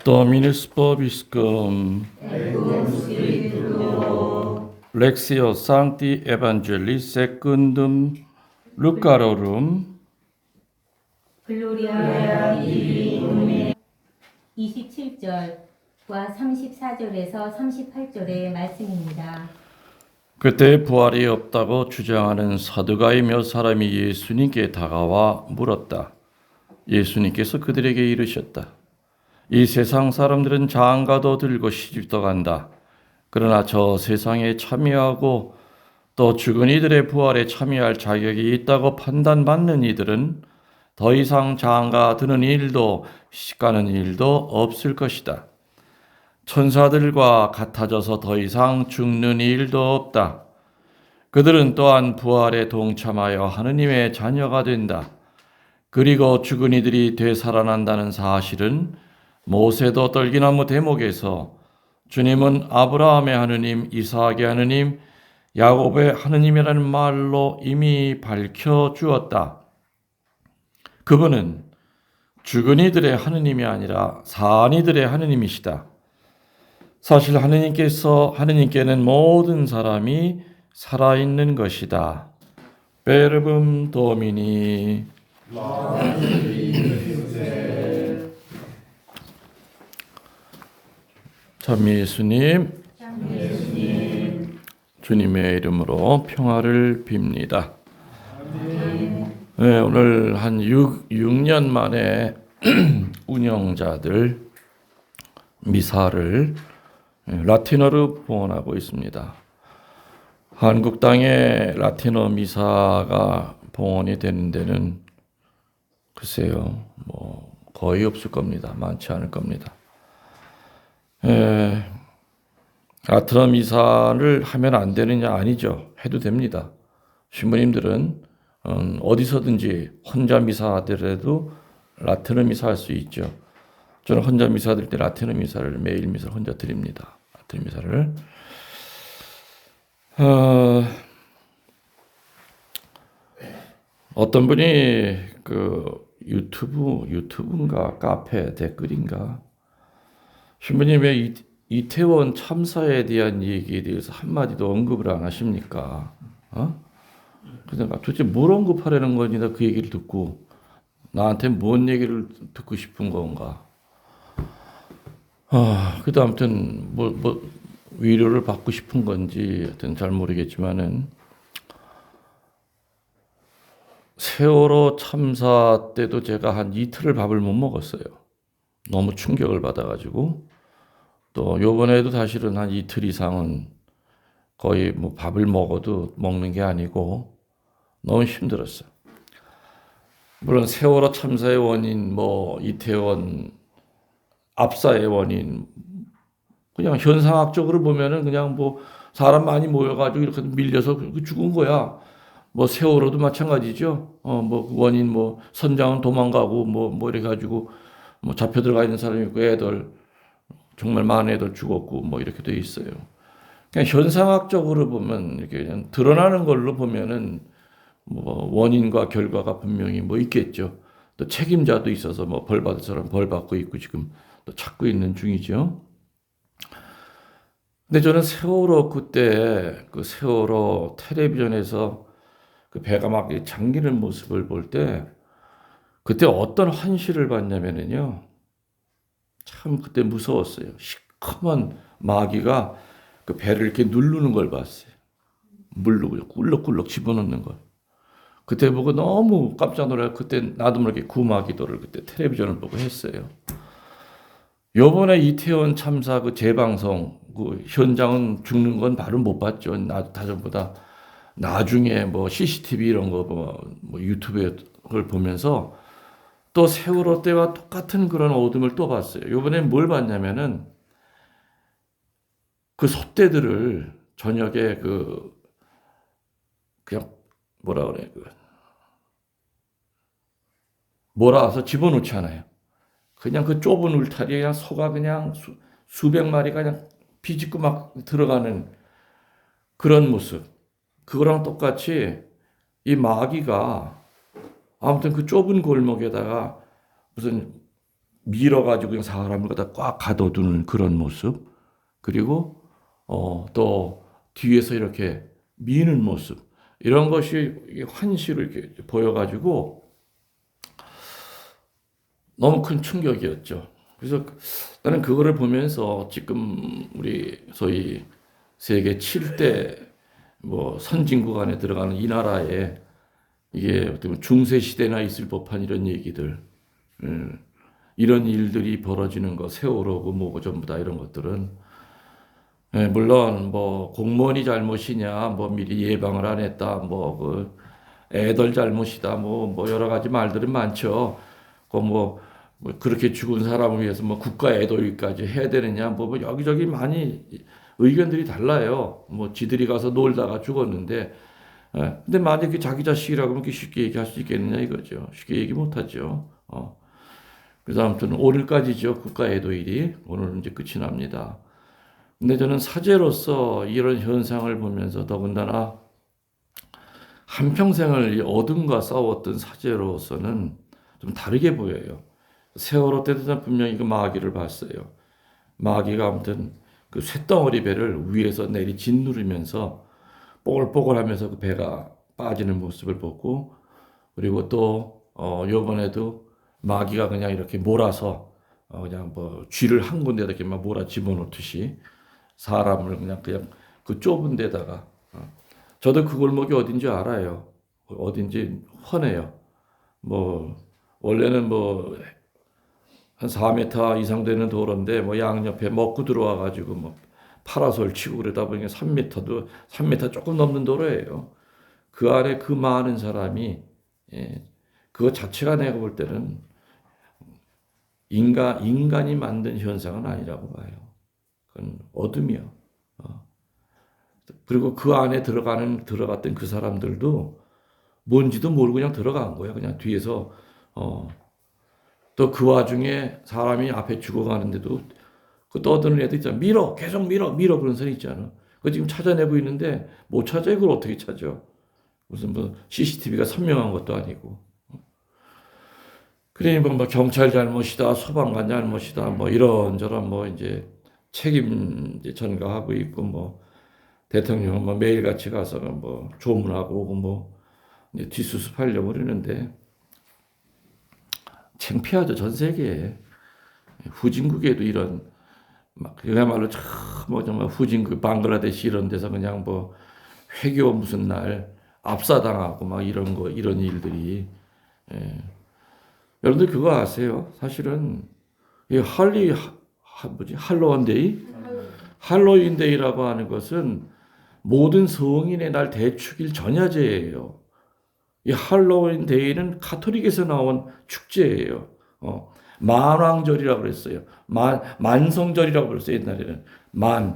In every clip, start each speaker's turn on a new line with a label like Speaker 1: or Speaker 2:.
Speaker 1: Dominus vobiscum, Lexio Sancti Evangelii secundum Lucarorum.
Speaker 2: 글로리아 27절과 34절에서 38절의 말씀입니다.
Speaker 1: 그때 부활이 없다고 주장하는 사두가이 몇 사람이 예수님께 다가와 물었다. 예수님께서 그들에게 이르셨다. 이 세상 사람들은 장가도 들고 시집도 간다. 그러나 저 세상에 참여하고 또 죽은 이들의 부활에 참여할 자격이 있다고 판단받는 이들은 더 이상 장가 드는 일도 시집가는 일도 없을 것이다. 천사들과 같아져서 더 이상 죽는 일도 없다. 그들은 또한 부활에 동참하여 하느님의 자녀가 된다. 그리고 죽은 이들이 되살아난다는 사실은 모세도 떨기나무 대목에서 주님은 아브라함의 하느님, 이삭의 하느님, 야곱의 하느님이라는 말로 이미 밝혀주었다. 그분은 죽은 이들의 하느님이 아니라 산 이들의 하느님이시다. 사실 하느님께는 모든 사람이 살아있는 것이다. 베르붐 도미니. 참 예수님, 주님의 이름으로 평화를 빕니다. 네, 오늘 한 6년 만에 운영자들 미사를 라틴어로 봉헌하고 있습니다. 한국 땅에 라틴어 미사가 봉헌이 되는 데는 글쎄요, 거의 없을 겁니다. 많지 않을 겁니다. 라틴어 미사를 하면 안 되느냐? 아니죠. 해도 됩니다. 신부님들은 어디서든지 혼자 미사 하더라도 라틴어 미사 할 수 있죠. 저는 혼자 미사 드릴 때 라틴어 미사를 매일 미사 혼자 드립니다. 라틴어 미사를. 어떤 분이 그 유튜브인가 카페 댓글인가 신부님 왜 이태원 참사에 대한 얘기에 대해서 한마디도 언급을 안 하십니까? 그러니까 도대체 뭘 언급하려는 건지 나 그 얘기를 듣고 나한테 뭔 얘기를 듣고 싶은 건가? 그다음 아무튼 위로를 받고 싶은 건지 하여튼 잘 모르겠지만은 세월호 참사 때도 제가 한 이틀을 밥을 못 먹었어요. 너무 충격을 받아가지고 또 요번에도 사실은 한 이틀 이상은 거의 밥을 먹어도 먹는 게 아니고 너무 힘들었어요. 물론 세월호 참사의 원인, 이태원 압사의 원인, 그냥 현상학적으로 보면은 그냥 사람 많이 모여가지고 이렇게 밀려서 죽은 거야. 세월호도 마찬가지죠. 원인 선장은 도망가고 이렇게 가지고 잡혀 들어가 있는 사람이 있고 애들 정말 많은 애들 죽었고 이렇게 돼 있어요. 그냥 현상학적으로 보면 이렇게 그냥 드러나는 걸로 보면은 원인과 결과가 분명히 있겠죠. 또 책임자도 있어서 벌 받을 사람 벌 받고 있고 지금 또 찾고 있는 중이죠. 근데 저는 세월호 그때 그 세월호 텔레비전에서 그 배가 막 잠기는 모습을 볼 때 그때 어떤 환시를 봤냐면요. 참 그때 무서웠어요. 시커먼 마귀가 그 배를 이렇게 누르는 걸 봤어요. 물로 꿀럭꿀럭 집어넣는 걸. 그때 보고 너무 깜짝 놀라서 그때 나도 모르게 구마기도를 그때 텔레비전을 보고 했어요. 요번에 이태원 참사 그 재방송 그 현장은 죽는 건 바로 못 봤죠. 나도 다전보다 나중에 CCTV 이런 거 유튜브에 그걸 보면서 또 세월호 때와 똑같은 그런 어둠을 또 봤어요. 요번엔 뭘 봤냐면은 그 솥대들을 저녁에 그냥 뭐라 그래 몰아서 집어넣잖아요. 그냥 그 좁은 울타리에 그냥 소가 그냥 수백 마리가 그냥 비집고 막 들어가는 그런 모습. 그거랑 똑같이 이 마귀가 아무튼 그 좁은 골목에다가 무슨 밀어가지고 그냥 사람을 갖다 꽉 가둬두는 그런 모습, 그리고 또 뒤에서 이렇게 미는 모습, 이런 것이 환시로 이렇게 보여가지고 너무 큰 충격이었죠. 그래서 나는 그거를 보면서 지금 우리 소위 세계 7대 뭐 선진국 안에 들어가는 이 나라에 이게 어떻게 보면 중세 시대나 있을 법한 이런 얘기들, 이런 일들이 벌어지는 거, 세월호고 뭐고 전부 다 이런 것들은 물론 뭐 공무원이 잘못이냐, 뭐 미리 예방을 안 했다, 뭐 그 애들 잘못이다, 뭐 여러 가지 말들은 많죠. 그뭐 그렇게 죽은 사람을 위해서 뭐 국가 애도위까지 해야 되느냐, 뭐 여기저기 많이 의견들이 달라요. 뭐 지들이 가서 놀다가 죽었는데, 근데 만약에 자기 자식이라고 그렇게 쉽게 얘기할 수 있겠느냐 이거죠. 쉽게 얘기 못하죠. 그래서 아무튼 오늘까지죠. 국가 애도일이 오늘은 이제 끝이 납니다. 근데 저는 사제로서 이런 현상을 보면서 더군다나 한평생을 이 어둠과 싸웠던 사제로서는 좀 다르게 보여요. 세월호 때도 전 분명히 그 마귀를 봤어요. 마귀가 아무튼 그 쇳덩어리 배를 위에서 내리 짓누르면서 뽀글뽀글하면서 그 배가 빠지는 모습을 보고, 그리고 또 요번에도 마귀가 그냥 이렇게 몰아서 그냥 뭐 쥐를 한 군데다 이렇게 막 몰아 집어넣듯이 사람을 그냥 그 좁은 데다가, 저도 그 골목이 어딘지 알아요. 어딘지 훤해요. 뭐 원래는 뭐 한 4m 이상 되는 도로인데 뭐 양옆에 먹고 들어와 가지고 뭐 파라솔 치고 그러다 보니까 3m 조금 넘는 도로예요. 그 안에 그 많은 사람이, 그것 자체가 내가 볼 때는 인간이 만든 현상은 아니라고 봐요. 그건 어둠이요. 그리고 그 안에 들어갔던 그 사람들도 뭔지도 모르고 그냥 들어간 거예요. 그냥 뒤에서, 또 그 와중에 사람이 앞에 죽어가는데도 그 떠드는 애들 있잖아. 밀어! 계속 밀어! 그런 소리 있잖아. 그거 지금 찾아내고 있는데 못 찾아요. 그걸 어떻게 찾아? 무슨 뭐 CCTV가 선명한 것도 아니고. 그러니 뭐 경찰 잘못이다, 소방관 잘못이다, 뭐 이런저런 뭐 이제 책임 이제 전가하고 있고, 뭐 대통령은 뭐 매일같이 가서 뭐 조문하고 오고 뭐 이제 뒷수습하려고 그러는데 창피하죠. 전 세계에. 후진국에도 이런 막 그야말로 뭐 정말 후진국 방글라데시 이런 데서 그냥 뭐 회교 무슨 날 압사당하고 막 이런 일들이, 여러분들 그거 아세요? 사실은 이 할로윈데이? 할로윈데이라고 하는 것은 모든 성인의 날 대축일 전야제예요. 이 할로윈데이는 카톨릭에서 나온 축제예요. 만왕절이라고 그랬어요. 만성절이라고 그랬어요. 옛날에는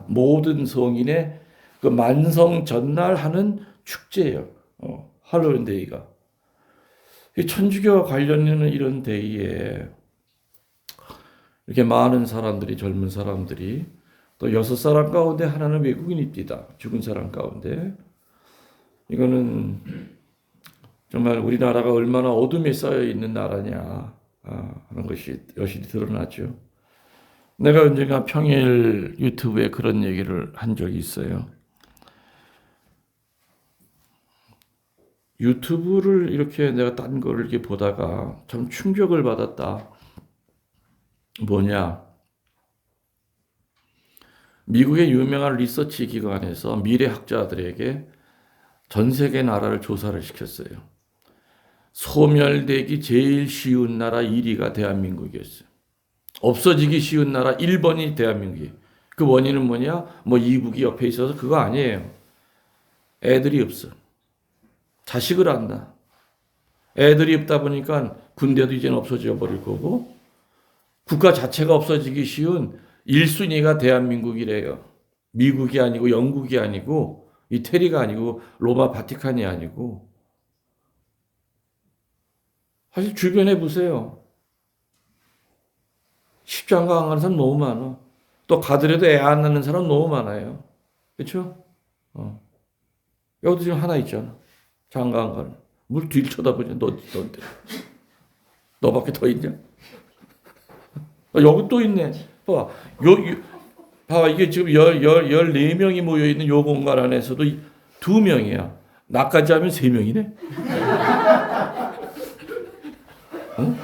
Speaker 1: 모든 성인의 그 만성 전날 하는 축제예요. 할로윈데이가. 이 천주교와 관련 있는 이런 데이에 이렇게 많은 사람들이, 젊은 사람들이, 또 6사람 가운데 하나는 외국인입니다. 죽은 사람 가운데. 이거는 정말 우리나라가 얼마나 어둠에 쌓여 있는 나라냐 하는 것이 여실히 드러나죠. 내가 언젠가 평일 유튜브에 그런 얘기를 한 적이 있어요. 유튜브를 이렇게 내가 딴 거를 이렇게 보다가 참 충격을 받았다. 뭐냐? 미국의 유명한 리서치 기관에서 미래학자들에게 전 세계 나라를 조사를 시켰어요. 소멸되기 제일 쉬운 나라 1위가 대한민국이었어요. 없어지기 쉬운 나라 1번이 대한민국이에요. 그 원인은 뭐냐? 뭐 이북이 옆에 있어서 그거 아니에요. 애들이 없어. 자식을 안다. 애들이 없다 보니까 군대도 이제는 없어져 버릴 거고, 국가 자체가 없어지기 쉬운 1순위가 대한민국이래요. 미국이 아니고 영국이 아니고 이태리가 아니고 로마 바티칸이 아니고. 사실 주변에 보세요. 십자가 안 가는 사람 너무 많아. 또 가더라도 애 안 낳는 사람 너무 많아요. 그렇죠? 여기도 지금 하나 있잖아. 장가 안 가는. 물 뒤를 쳐다보지. 너밖에 더 있냐? 여기 또 있네. 봐봐, 이게 지금 14명이 모여있는 요 공간 안에서도 2명이야. 나까지 하면 3명이네. 응?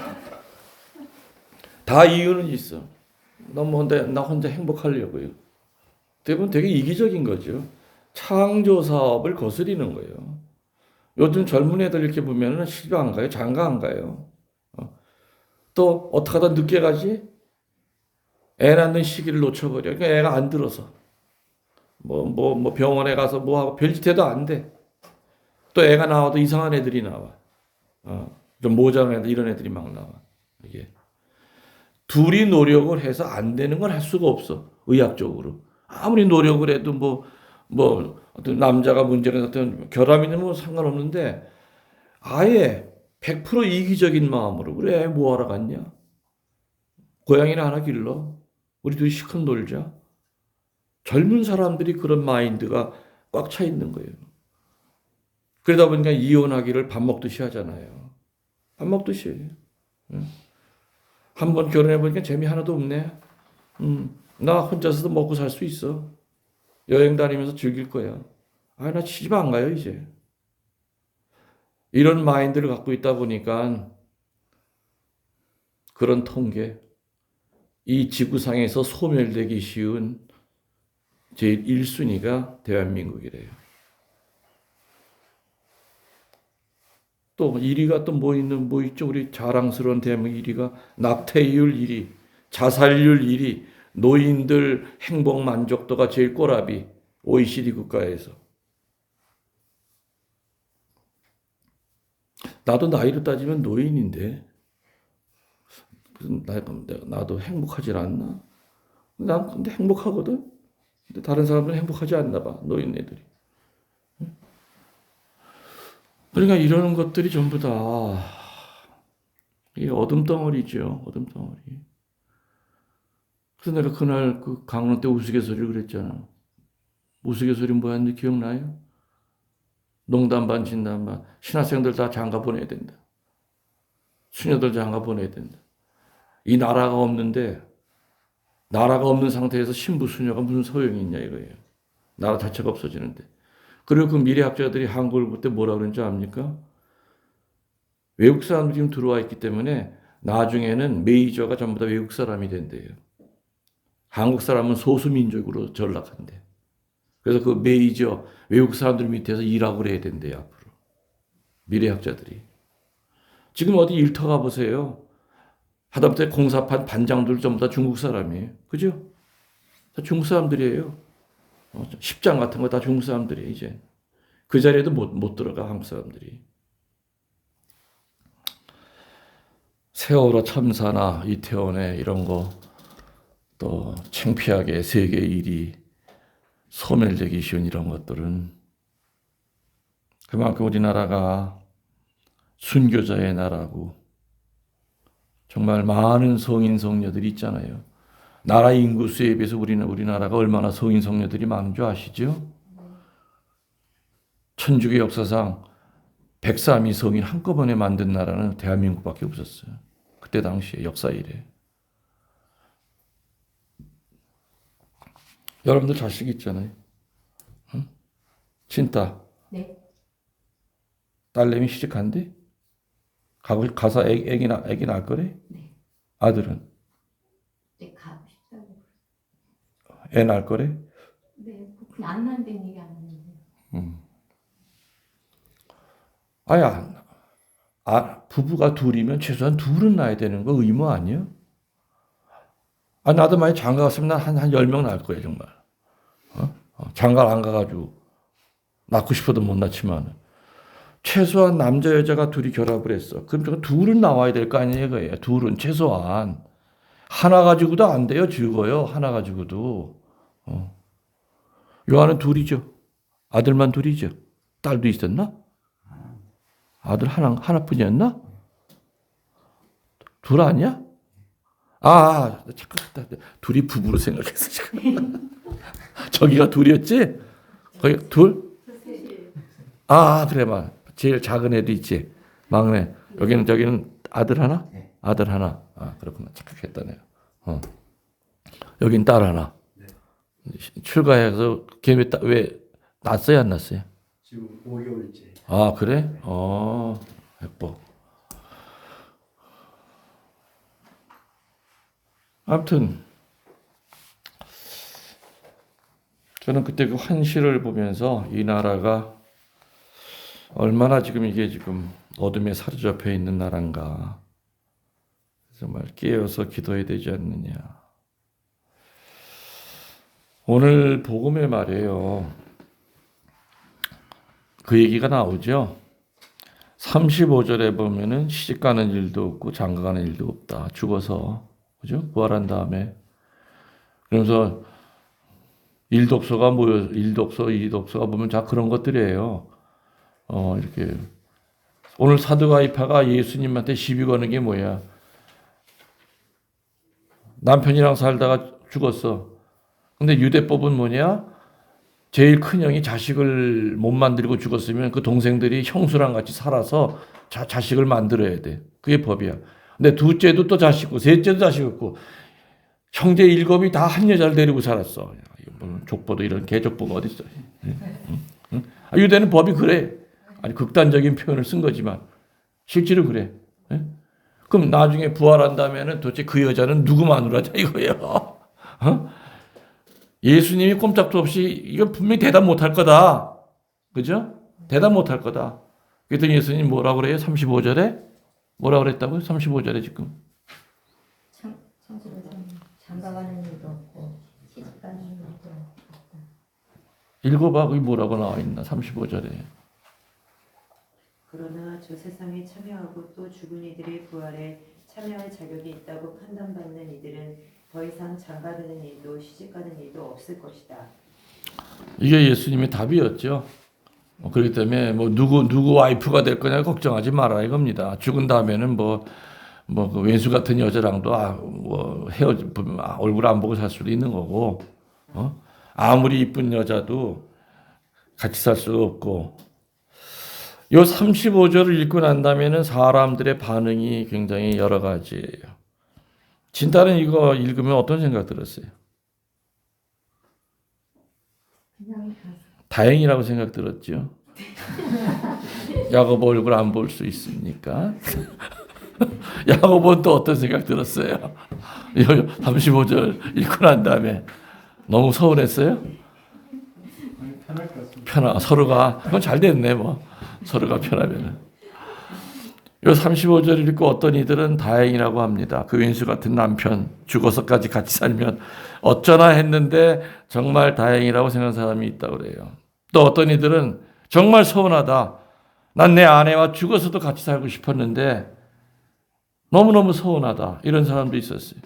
Speaker 1: 다 이유는 있어. 나 혼자 행복하려고요. 대부분 되게 이기적인 거죠. 창조 사업을 거스리는 거예요. 요즘 젊은 애들 이렇게 보면은 시집 안 가요, 장가 안 가요. 또 어떻게 하다 늦게 가지? 애 낳는 시기를 놓쳐버려. 그러니까 애가 안 들어서. 뭐 병원에 가서 뭐 하고 별짓 해도 안 돼. 또 애가 나와도 이상한 애들이 나와. 좀 모자란 애들, 이런 애들이 막 나와. 이게. 둘이 노력을 해서 안 되는 건 할 수가 없어. 의학적으로. 아무리 노력을 해도 어떤 남자가 문제가 어떤 결함이는 뭐 상관없는데 아예 100% 이기적인 마음으로 그래 뭐하러 갔냐? 고양이나 하나 길러. 우리 둘이 시컷 놀자. 젊은 사람들이 그런 마인드가 꽉 차 있는 거예요. 그러다 보니까 이혼하기를 밥 먹듯이 하잖아요. 밥 먹듯이. 한 번 결혼해보니까 재미 하나도 없네. 나 혼자서도 먹고 살 수 있어. 여행 다니면서 즐길 거야. 나 시집 안 가요, 이제. 이런 마인드를 갖고 있다 보니까 그런 통계, 이 지구상에서 소멸되기 쉬운 제일 1순위가 대한민국이래요. 또 1위가 또 뭐 있죠? 우리 자랑스러운 대한민국 1위가 낙태율 1위, 자살률 1위, 노인들 행복 만족도가 제일 꼬라비, OECD 국가에서. 나도 나이로 따지면 노인인데, 나도 행복하지 않나? 난 근데 행복하거든? 근데 다른 사람들은 행복하지 않나 봐, 노인 애들이. 그러니까 이러는 것들이 전부 다, 이 어둠 덩어리죠, 어둠 덩어리. 그래서 내가 그날 그 강론 때 우스갯소리를 그랬잖아. 우스갯소리 뭐였는지 기억나요? 농담 반 진담 반. 신학생들 다 장가 보내야 된다. 수녀들 장가 보내야 된다. 이 나라가 없는데 나라가 없는 상태에서 신부 수녀가 무슨 소용이 있냐 이거예요. 나라 자체가 없어지는데. 그리고 그 미래학자들이 한국을 볼 때 뭐라 그러는지 압니까? 외국 사람들이 지금 들어와 있기 때문에 나중에는 메이저가 전부 다 외국 사람이 된대요. 한국 사람은 소수민족으로 전락한대. 그래서 그 메이저 외국 사람들 밑에서 일하고 그래야 된대요, 앞으로. 미래학자들이. 지금 어디 일터 가보세요. 하다못해 공사판 반장들 전부 다 중국 사람이에요. 그죠? 다 중국 사람들이에요. 십장 같은 거 다 중국 사람들이에요, 이제. 그 자리에도 못 들어가, 한국 사람들이. 세월호 참사나 이태원에 이런 거, 또 창피하게 세계 1위 소멸되기 쉬운 이런 것들은 그만큼 우리나라가 순교자의 나라고 정말 많은 성인 성녀들이 있잖아요. 나라 인구수에 비해서 우리나라가 얼마나 성인 성녀들이 많은 줄 아시죠? 천주교 역사상 103위 성인 한꺼번에 만든 나라는 대한민국밖에 없었어요. 그때 당시에 역사 이래. 여러분들 자식 있잖아요. 응? 친딸.
Speaker 2: 네.
Speaker 1: 딸내미 시집간대? 가서 애기 낳을 거래?
Speaker 2: 네.
Speaker 1: 아들은?
Speaker 2: 네, 가고 싶다고.
Speaker 1: 애 낳을 거래?
Speaker 2: 네, 그냥 안 난다는 얘기 안 하는데.
Speaker 1: 부부가 둘이면 최소한 둘은 낳아야 되는 거 의무 아니야? 나도 만약 장가 갔으면 한 10명 낳을 거야, 정말. 장가를 안 가가지고. 낳고 싶어도 못 낳지만. 최소한 남자, 여자가 둘이 결합을 했어. 그럼 둘은 나와야 될 거 아니에요, 이거예요. 둘은 최소한. 하나 가지고도 안 돼요, 죽어요. 하나 가지고도. 요한은 둘이죠. 아들만 둘이죠. 딸도 있었나? 아들 하나뿐이었나? 둘 아니야? 착각했다. 둘이 부부로 생각했어, 지금. 저기가 둘이었지? 거기 둘? 그래, 제일 작은 애도 있지. 막내. 저기는 아들 하나? 아들 하나. 그렇구나. 착각했다, 내가. 여긴 딸 하나. 출가해서 걔 왜 낳았어요, 안 낳았어요?
Speaker 3: 지금 5개월째.
Speaker 1: 아, 그래? 예뻐. 아무튼 저는 그때 그 환시를 보면서 이 나라가 얼마나 지금 이게 지금 어둠에 사로잡혀 있는 나라인가. 정말 깨어서 기도해야 되지 않느냐. 오늘 복음의 말이에요. 그 얘기가 나오죠. 35절에 보면은 시집가는 일도 없고 장가가는 일도 없다. 죽어서. 그죠? 부활한 다음에. 그러면서 일독서가 모여, 일독서, 이독서가 보면 다 그런 것들이에요. 이렇게. 오늘 사두가이파가 예수님한테 시비 거는 게 뭐야? 남편이랑 살다가 죽었어. 근데 유대법은 뭐냐? 제일 큰 형이 자식을 못 만들고 죽었으면 그 동생들이 형수랑 같이 살아서 자식을 만들어야 돼. 그게 법이야. 근데 둘째도 또 자식 있고, 셋째도 자식 있고, 형제 7이 다 한 여자를 데리고 살았어. 족보도 이런 개족보가 어디 있어? 유대는 법이 그래. 아니 극단적인 표현을 쓴 거지만 실제로 그래. 그럼 나중에 부활한다면은 도대체 그 여자는 누구 마누라냐 이거예요. 예수님이 꼼짝도 없이 이거 분명히 대답 못할 거다. 그죠? 대답 못할 거다. 그랬더니 예수님 뭐라고 그래요? 35절에? 뭐라고 그랬다고요? 35절에 지금.
Speaker 2: 장가가는 일도 없고 시집가는 일도 없다.
Speaker 1: 읽어봐. 거기 뭐라고 나와 있나? 35절에.
Speaker 4: 그러나 저 세상에 참여하고 또 죽은 이들의 부활에 참여할 자격이 있다고 판단받는 이들은 더 이상 장가드는 일도 시집가는 일도 없을 것이다. 이게
Speaker 1: 예수님의 답이었죠. 그렇기 때문에 뭐 누구 와이프가 될 거냐 걱정하지 마라 이겁니다. 죽은 다음에는 그 왼수 같은 여자랑도 얼굴 안 보고 살 수도 있는 거고, 아무리 이쁜 여자도 같이 살 수가 없고. 요 35절을 읽고 난 다음에는 사람들의 반응이 굉장히 여러 가지예요. 진달은 이거 읽으면 어떤 생각 들었어요? 다행이라고 생각 들었죠. 야고보 얼굴 안 볼 수 있으니까. 야고보는 또 어떤 생각 들었어요? 35절 읽고 난 다음에 너무 서운했어요?
Speaker 3: 편할 것 같습니다.
Speaker 1: 서로가 그건 잘 됐네 뭐. 서로가 편하면은. 요 35절 읽고 어떤 이들은 다행이라고 합니다. 그 왼수 같은 남편 죽어서까지 같이 살면 어쩌나 했는데 정말 다행이라고 생각하는 사람이 있다고 그래요. 또 어떤 이들은 정말 서운하다. 난 내 아내와 죽어서도 같이 살고 싶었는데 너무너무 서운하다. 이런 사람도 있었어요.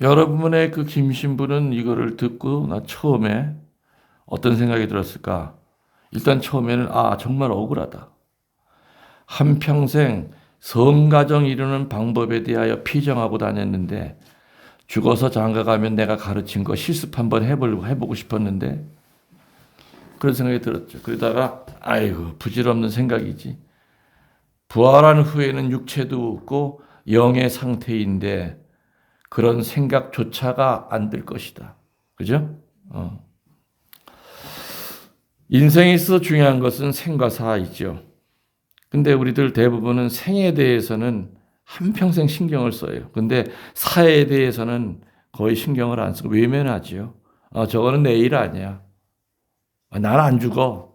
Speaker 1: 여러분의 그 김신부는 이거를 듣고 나 처음에 어떤 생각이 들었을까? 일단 처음에는 정말 억울하다. 한평생 성가정 이루는 방법에 대하여 피정하고 다녔는데 죽어서 장가가면 내가 가르친 거 실습 한번 해보고 싶었는데 그런 생각이 들었죠. 그러다가 아이고 부질없는 생각이지. 부활한 후에는 육체도 없고 영의 상태인데 그런 생각조차가 안 들 것이다. 그죠? 인생에 있어서 중요한 것은 생과 사이죠. 근데 우리들 대부분은 생에 대해서는 한평생 신경을 써요. 근데 사에 대해서는 거의 신경을 안 쓰고 외면하지요. 저거는 내 일 아니야. 난 안 죽어.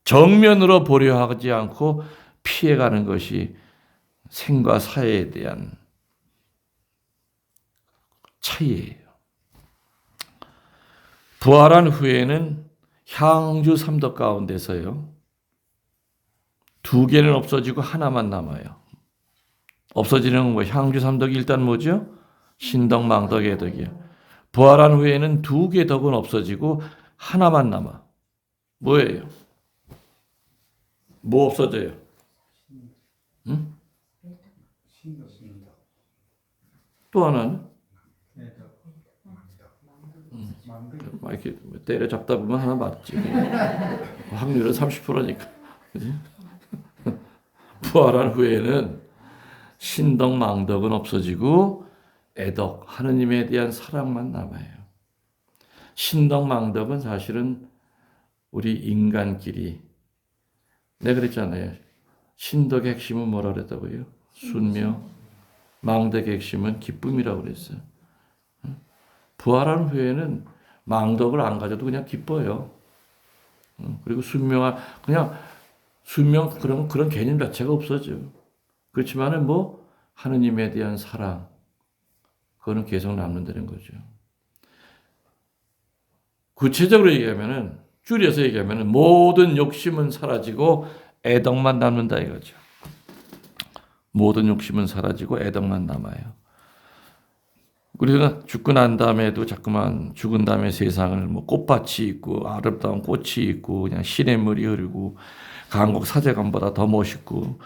Speaker 1: 정면으로 보려 하지 않고 피해가는 것이 생과 사에 대한 차이예요. 부활한 후에는 향주 삼덕 가운데서요. 2개는 없어지고 하나만 남아요. 없어지는 거 향주 삼덕이 일단 뭐죠? 신덕, 망덕, 애덕이요. 부활한 후에는 2개 덕은 없어지고 하나만 남아. 뭐예요? 뭐 없어져요? 응? 또 하나는? 이렇게 때려잡다 보면 하나 맞지. 확률은 30%니까. 그지? 부활한 후에는 신덕 망덕은 없어지고 애덕 하느님에 대한 사랑만 남아요. 신덕 망덕은 사실은 우리 인간끼리 내가 그랬잖아요. 신덕의 핵심은 뭐라 그랬다고요? 순묘. 망덕의 핵심은 기쁨이라고 그랬어요. 부활한 후에는 망덕을 안 가져도 그냥 기뻐요. 그리고 순묘가 그냥 순명 그런 개념 자체가 없어져. 그렇지만은 뭐 하느님에 대한 사랑 그거는 계속 남는다는 거죠. 구체적으로 얘기하면은 줄여서 얘기하면은 모든 욕심은 사라지고 애덕만 남는다 이거죠. 모든 욕심은 사라지고 애덕만 남아요. 우리가 죽고 난 다음에도 자꾸만 죽은 다음에 세상을 뭐 꽃밭이 있고 아름다운 꽃이 있고 그냥 시냇물이 흐르고 강곡 사제강보다 더 멋있고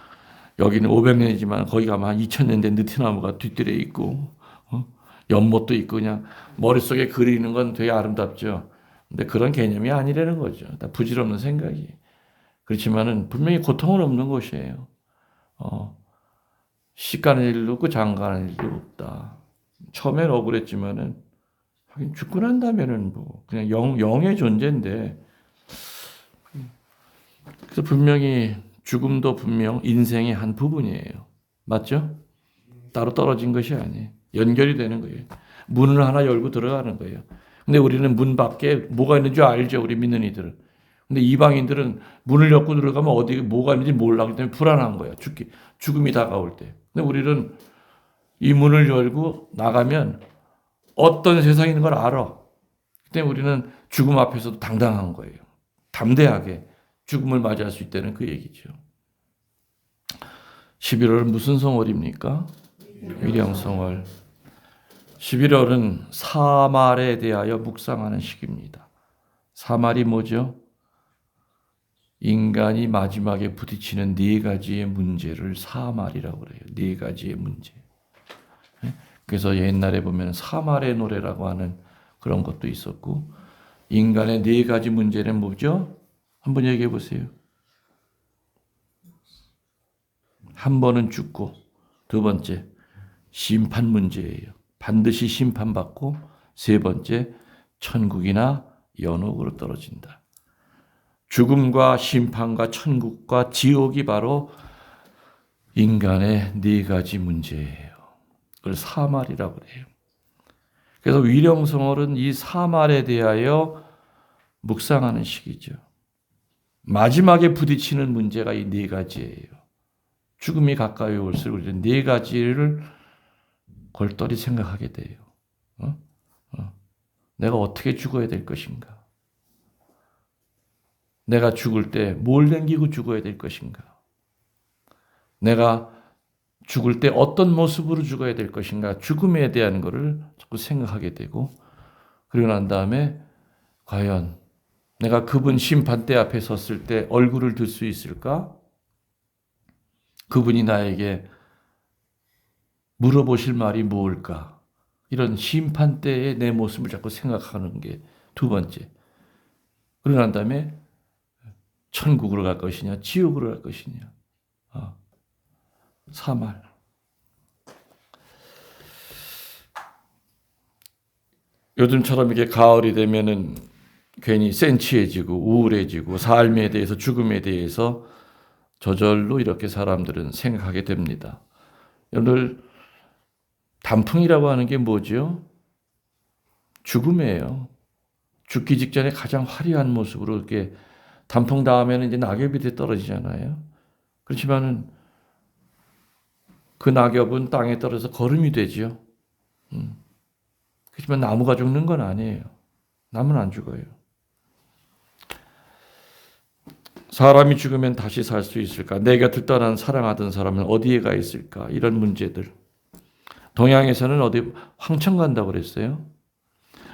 Speaker 1: 여기는 500년이지만 거기 가면 한 2000년 된 느티나무가 뒤뜰에 있고 연못도 있고 그냥 머릿속에 그리는 건 되게 아름답죠. 근데 그런 개념이 아니라는 거죠. 다 부질없는 생각이. 그렇지만은 분명히 고통은 없는 곳이에요. 시가는 일도 없고 장가는 일도 없다. 처음엔 억울했지만은 하긴 죽고 난 다음에는 뭐 그냥 영의 존재인데 그래서 분명히 죽음도 분명 인생의 한 부분이에요. 맞죠? 따로 떨어진 것이 아니에요. 연결이 되는 거예요. 문을 하나 열고 들어가는 거예요. 근데 우리는 문 밖에 뭐가 있는 줄 알죠. 우리 믿는 이들은. 근데 이방인들은 문을 열고 들어가면 어디 뭐가 있는지 몰라기 때문에 불안한 거예요. 죽음이 다가올 때. 근데 우리는 이 문을 열고 나가면 어떤 세상이 있는 걸 알아. 그때 우리는 죽음 앞에서도 당당한 거예요. 담대하게 죽음을 맞이할 수 있다는 그 얘기죠. 11월은 무슨 성월입니까? 위령성월. 11월은 사말에 대하여 묵상하는 시기입니다. 사말이 뭐죠? 인간이 마지막에 부딪히는 네 가지의 문제를 사말이라고 그래요. 네 가지의 문제. 그래서 옛날에 보면 사말의 노래라고 하는 그런 것도 있었고 인간의 네 가지 문제는 뭐죠? 한번 얘기해 보세요. 한 번은 죽고 두 번째 심판 문제예요. 반드시 심판받고 세 번째 천국이나 연옥으로 떨어진다. 죽음과 심판과 천국과 지옥이 바로 인간의 네 가지 문제예요. 그걸 사말이라고 그래요. 그래서 위령성월은 이 사말에 대하여 묵상하는 시기죠. 마지막에 부딪히는 문제가 이 네 가지예요. 죽음이 가까이 올수록 우리는 네 가지를 골똘히 생각하게 돼요. 내가 어떻게 죽어야 될 것인가? 내가 죽을 때 뭘 남기고 죽어야 될 것인가? 내가 죽을 때 어떤 모습으로 죽어야 될 것인가? 죽음에 대한 것을 자꾸 생각하게 되고 그러고 난 다음에 과연 내가 그분 심판대 앞에 섰을 때 얼굴을 들 수 있을까? 그분이 나에게 물어보실 말이 무엇일까? 이런 심판대의 내 모습을 자꾸 생각하는 게 두 번째. 그러고 난 다음에 천국으로 갈 것이냐, 지옥으로 갈 것이냐. 사말. 요즘처럼 이렇게 가을이 되면은 괜히 센치해지고 우울해지고 삶에 대해서 죽음에 대해서 저절로 이렇게 사람들은 생각하게 됩니다. 오늘 단풍이라고 하는 게 뭐죠? 죽음이에요. 죽기 직전에 가장 화려한 모습으로 이렇게 단풍 다음에는 이제 낙엽이 떨어지잖아요. 그렇지만은 그 낙엽은 땅에 떨어져서 거름이 되죠. 그렇지만 나무가 죽는 건 아니에요. 나무는 안 죽어요. 사람이 죽으면 다시 살 수 있을까? 내 곁을 떠난 사랑하던 사람은 어디에 가 있을까? 이런 문제들. 동양에서는 어디 황천 간다고 그랬어요.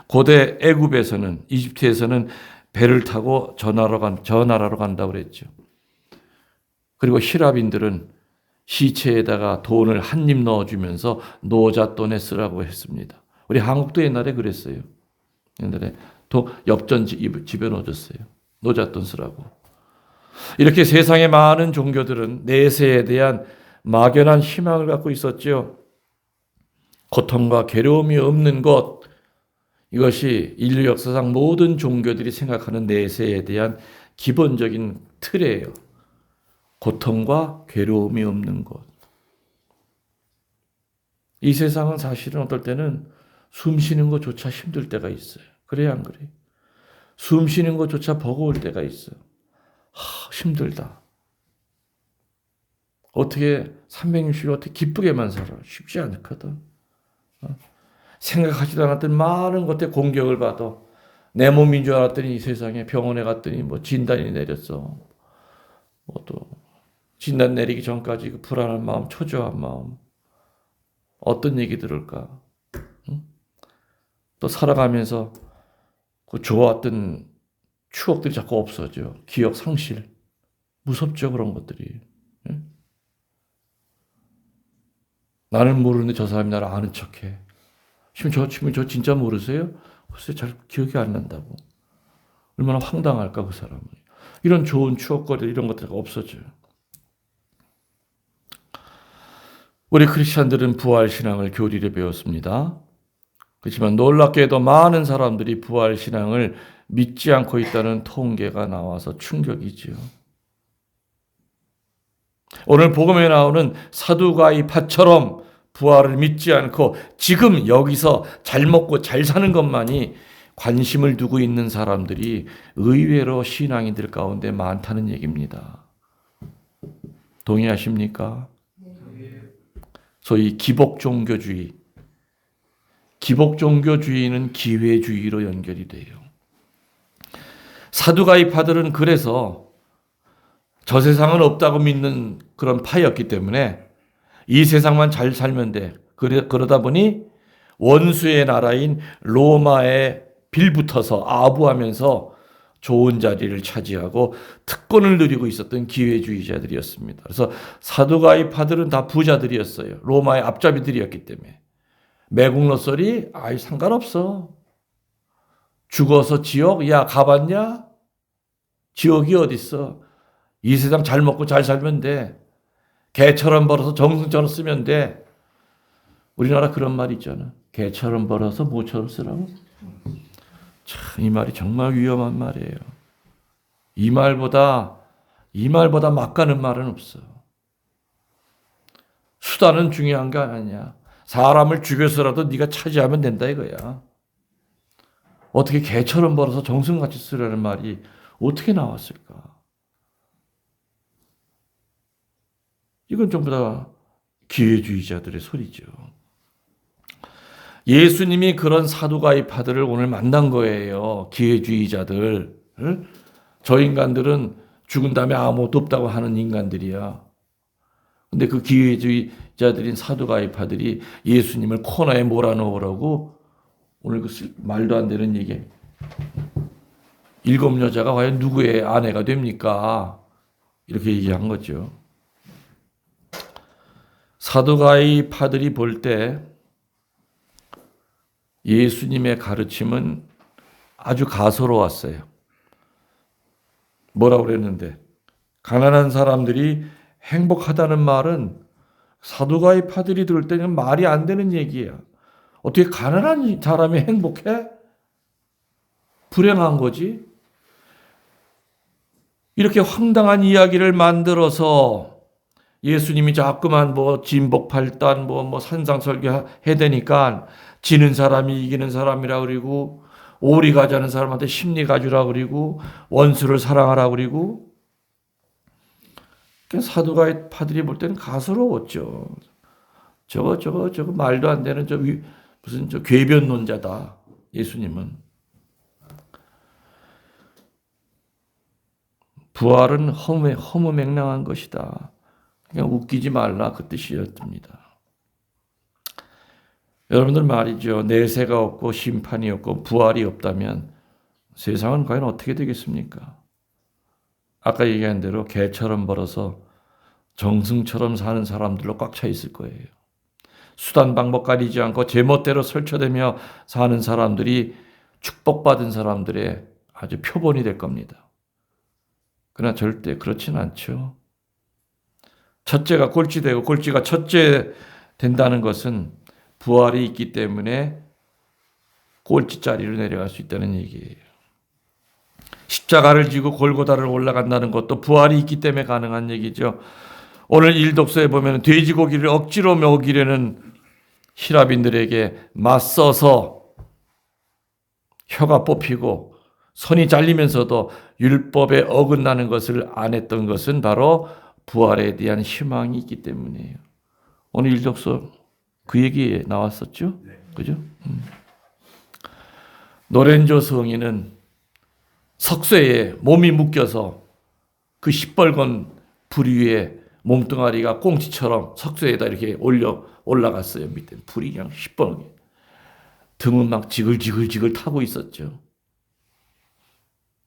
Speaker 1: 고대 애굽에서는 이집트에서는 배를 타고 저 나라로 간다고 그랬죠. 그리고 히랍인들은 시체에다가 돈을 한 입 넣어주면서 노잣돈에 쓰라고 했습니다. 우리 한국도 옛날에 그랬어요. 옛날에 엽전 집에 넣어줬어요. 노잣돈 쓰라고. 이렇게 세상의 많은 종교들은 내세에 대한 막연한 희망을 갖고 있었죠. 고통과 괴로움이 없는 것, 이것이 인류 역사상 모든 종교들이 생각하는 내세에 대한 기본적인 틀이에요. 고통과 괴로움이 없는 것. 이 세상은 사실은 어떨 때는 숨 쉬는 것조차 힘들 때가 있어요. 그래야 안 그래요? 숨 쉬는 것조차 버거울 때가 있어요. 힘들다. 어떻게 360일 어떻게 기쁘게만 살아? 쉽지 않거든. 생각하지도 않았던 많은 것에 공격을 받아. 내 몸인 줄 알았더니 이 세상에 병원에 갔더니 뭐 진단이 내렸어. 뭐 또 진단 내리기 전까지 그 불안한 마음, 초조한 마음. 어떤 얘기 들을까? 응? 또 살아가면서 그 좋았던 추억들이 자꾸 없어져. 기억 상실. 무섭죠, 그런 것들이. 응? 나는 모르는데 저 사람이 나를 아는 척해. 지금 저 진짜 모르세요? 글쎄 잘 기억이 안 난다고. 얼마나 황당할까 그 사람은. 이런 좋은 추억거리 이런 것들이 없어져요. 우리 크리스찬들은 부활신앙을 교리를 배웠습니다. 그렇지만 놀랍게도 많은 사람들이 부활신앙을 믿지 않고 있다는 통계가 나와서 충격이지요. 오늘 복음에 나오는 사두가이 팥처럼 부활을 믿지 않고 지금 여기서 잘 먹고 잘 사는 것만이 관심을 두고 있는 사람들이 의외로 신앙인들 가운데 많다는 얘기입니다. 동의하십니까? 소위 기복종교주의. 기복종교주의는 기회주의로 연결이 돼요. 사두가이파들은 그래서 저 세상은 없다고 믿는 그런 파였기 때문에 이 세상만 잘 살면 돼. 그러다 보니 원수의 나라인 로마에 빌붙어서 아부하면서 좋은 자리를 차지하고 특권을 누리고 있었던 기회주의자들이었습니다. 그래서 사두가이파들은 다 부자들이었어요. 로마의 앞잡이들이었기 때문에. 매국노설이 아이 상관없어. 죽어서 지옥? 야 가봤냐? 지옥이 어딨어? 이 세상 잘 먹고 잘 살면 돼. 개처럼 벌어서 정승처럼 쓰면 돼. 우리나라 그런 말 있잖아. 개처럼 벌어서 모처럼 쓰라고. 참, 이 말이 정말 위험한 말이에요. 이 말보다 막 가는 말은 없어. 수단은 중요한 게 아니야. 사람을 죽여서라도 네가 차지하면 된다 이거야. 어떻게 개처럼 벌어서 정승같이 쓰라는 말이 어떻게 나왔을까? 이건 전부 다 기회주의자들의 소리죠. 예수님이 그런 사두가이파들을 오늘 만난 거예요. 기회주의자들. 저 인간들은 죽은 다음에 아무것도 없다고 하는 인간들이야. 근데 그 기회주의자들인 사두가이파들이 예수님을 코너에 몰아넣으라고 오늘 그 말도 안 되는 얘기. 7 여자가 과연 누구의 아내가 됩니까? 이렇게 얘기한 거죠. 사두가이파들이 볼 때 예수님의 가르침은 아주 가소로웠어요. 뭐라고 그랬는데 가난한 사람들이 행복하다는 말은 사두가이파들이 들을 때는 말이 안 되는 얘기야. 어떻게 가난한 사람이 행복해? 불행한 거지. 이렇게 황당한 이야기를 만들어서 예수님이 자꾸만 뭐 진복팔단 뭐 산상설교 해대니까 지는 사람이 이기는 사람이라 그리고 오리 가자는 사람한테 심리 가주라 그리고 원수를 사랑하라 그리고 사두가이파들이 볼 때는 가소로웠죠. 저거 말도 안 되는 무슨 궤변론자다. 예수님은. 부활은 허무맹랑한 것이다. 그냥 웃기지 말라 그 뜻이었습니다. 여러분들 말이죠. 내세가 없고 심판이 없고 부활이 없다면 세상은 과연 어떻게 되겠습니까? 아까 얘기한 대로 개처럼 벌어서 정승처럼 사는 사람들로 꽉 차 있을 거예요. 수단 방법 가리지 않고 제멋대로 설쳐대며 사는 사람들이 축복받은 사람들의 아주 표본이 될 겁니다. 그러나 절대 그렇진 않죠. 첫째가 꼴찌되고 꼴찌가 첫째 된다는 것은 부활이 있기 때문에 꼴찌 자리로 내려갈 수 있다는 얘기예요. 십자가를 지고 골고다를 올라간다는 것도 부활이 있기 때문에 가능한 얘기죠. 오늘 일독서에 보면 돼지고기를 억지로 먹이려는 히라빈들에게 맞서서 혀가 뽑히고 손이 잘리면서도 율법에 어긋나는 것을 안 했던 것은 바로 부활에 대한 희망이 있기 때문이에요. 오늘 일독서 그 얘기에 나왔었죠? 그죠? 노렌조 성인은 석쇠에 몸이 묶여서 그 시뻘건 불 위에 몸뚱아리가 꽁치처럼 석쇠에다 이렇게 올라갔어요. 밑에 불이 그냥 시뻘게. 등은 막 지글지글 타고 있었죠.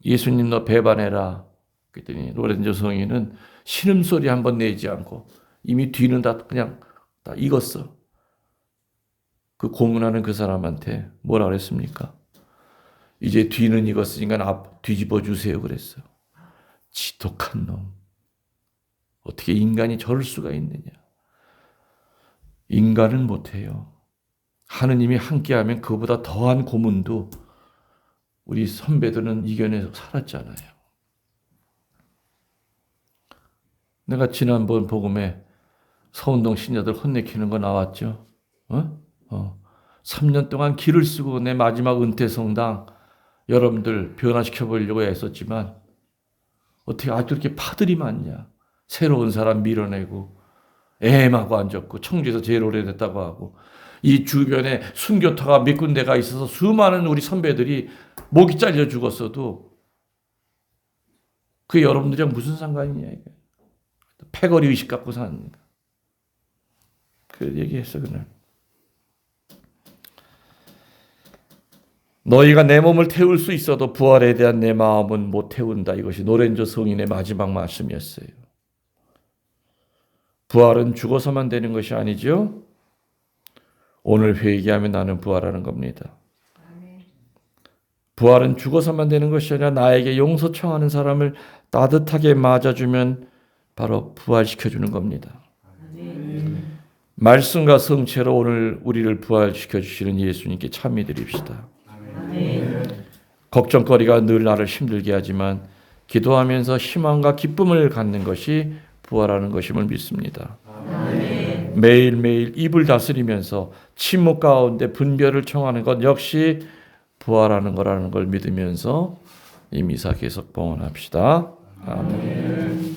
Speaker 1: 예수님 너 배반해라. 그랬더니 노렌조 성인은 신음소리 한번 내지 않고 이미 뒤는 다 그냥 다 익었어. 그 고문하는 그 사람한테 뭐라 그랬습니까? 이제 뒤는 익었으니까 앞 뒤집어 주세요 그랬어요. 지독한 놈. 어떻게 인간이 저럴 수가 있느냐. 인간은 못해요. 하느님이 함께하면 그보다 더한 고문도 우리 선배들은 이겨내서 살았잖아요. 내가 지난번 복음에 서운동 신자들 혼내키는 거 나왔죠. 3년 동안 길을 쓰고 내 마지막 은퇴 성당 여러분들 변화시켜 보려고 애썼지만 어떻게 아직도 이렇게 파들이 많냐. 새로운 사람 밀어내고 애매하고 앉았고 청주에서 제일 오래됐다고 하고 이 주변에 순교터가 몇 군데가 있어서 수많은 우리 선배들이 목이 잘려 죽었어도 그 여러분들이랑 무슨 상관이냐 이게. 패거리 의식 갖고 사는 그 얘기했어 그날. 너희가 내 몸을 태울 수 있어도 부활에 대한 내 마음은 못 태운다. 이것이 노렌조 성인의 마지막 말씀이었어요. 부활은 죽어서만 되는 것이 아니죠. 오늘 회개하면 나는 부활하는 겁니다. 부활은 죽어서만 되는 것이 아니라 나에게 용서 청하는 사람을 따뜻하게 맞아주면 바로 부활시켜주는 겁니다. 말씀과 성체로 오늘 우리를 부활시켜 주시는 예수님께 참 믿으립시다. 걱정거리가 늘 나를 힘들게 하지만 기도하면서 희망과 기쁨을 갖는 것이 부활하는 것임을 믿습니다. 매일매일 입을 다스리면서 침묵 가운데 분별을 청하는 것 역시 부활하는 거라는 걸 믿으면서 이 미사 계속 봉헌합시다. 아멘.